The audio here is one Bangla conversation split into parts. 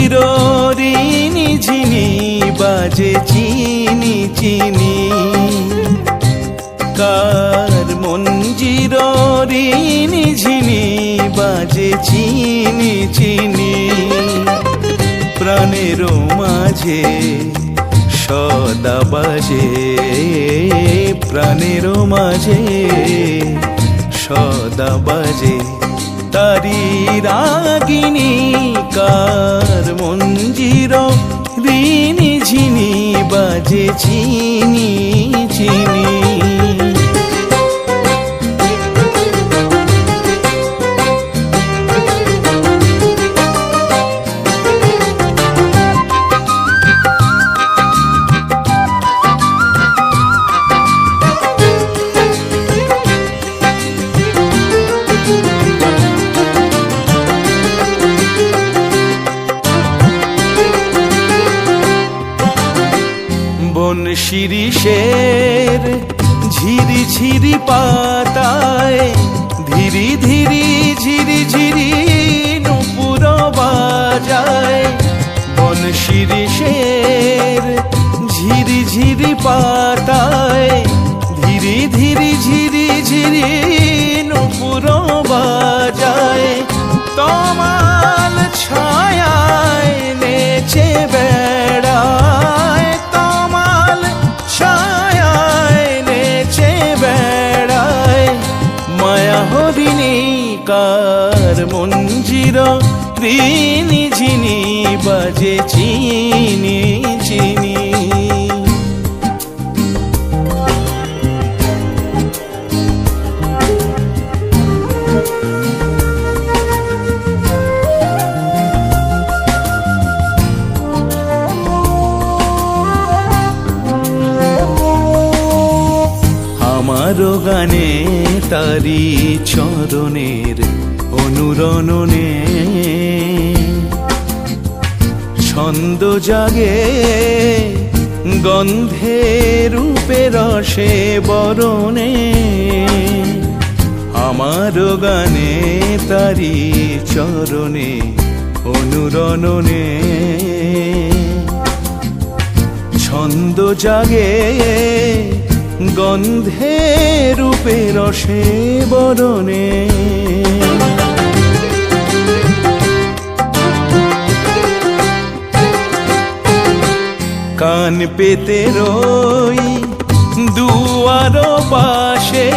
মঞ্জির রিনি ঝিনি বাজে চিনি চিনি। কার মঞ্জির রিনি ঝিনি বাজে চিনি চিনি। প্রাণের মাঝে সদা বাজে, প্রাণের মাঝে সদা বাজে তারি রাগিনী। কার মঞ্জির রিনি ঝিনি বাজে চিনি চিনি। শিরিষের ঝিরি ঝিরি পাতায় ধীরি ধীরি ঝিরি ঝিরি নূপুর বাজায়। বন শিরিষের ঝিরি ঝিরি পাতায় ধীরি ধীরি ঝিরি ঝিরি নূপুর বাজায়। তমাল ছায়ায় নেচে বেড়ায়, তমাল ছায়ায় নেচে বেড়ায় মায়া হরিণী। কার মঞ্জির রিনি ঝিনি বাজে চিনি চিনি। আমারো গানে তারি চরণের অনুরণনে ছন্দ জাগে গন্ধে রূপে রসে বরণে। আমারো গানে তারি চরণে অনুরণনে ছন্দ জাগে গন্ধে রূপে রসে বরণে। কান পেতে রই দুয়ার পাশে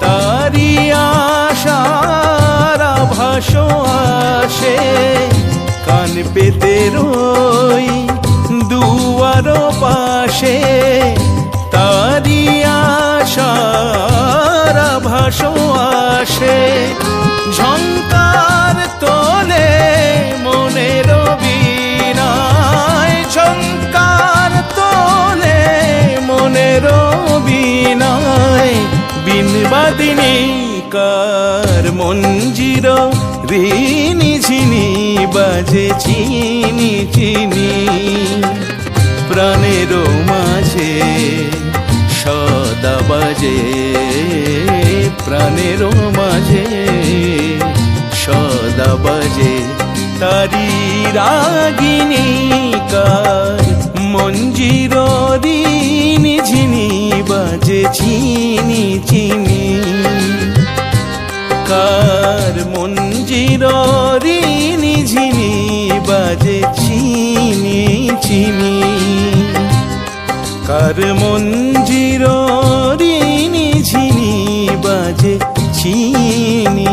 তারি আশার আভাস আসে। কান পেতে রই দুয়ার পাশে তারি আশার আভাস আসে। ঝংকার তোলে মনের বীণায়, ঝংকার তোলে মনের বীণায় বিনবাদিনী। কার মঞ্জির রিনি ঝিনি বাজে চিনি চিনি। প্রাণের মাঝে সদা বাজে, প্রাণের মাঝে সদা বাজে তারি রাগিনী। কার মঞ্জির রিনি ঝিনি বাজে চিনি চিনি। কার মঞ্জির রিনি ঝিনি বাজে চিনি চিনি। কার মঞ্জির রিনি ঝিনি বাজে চিনি।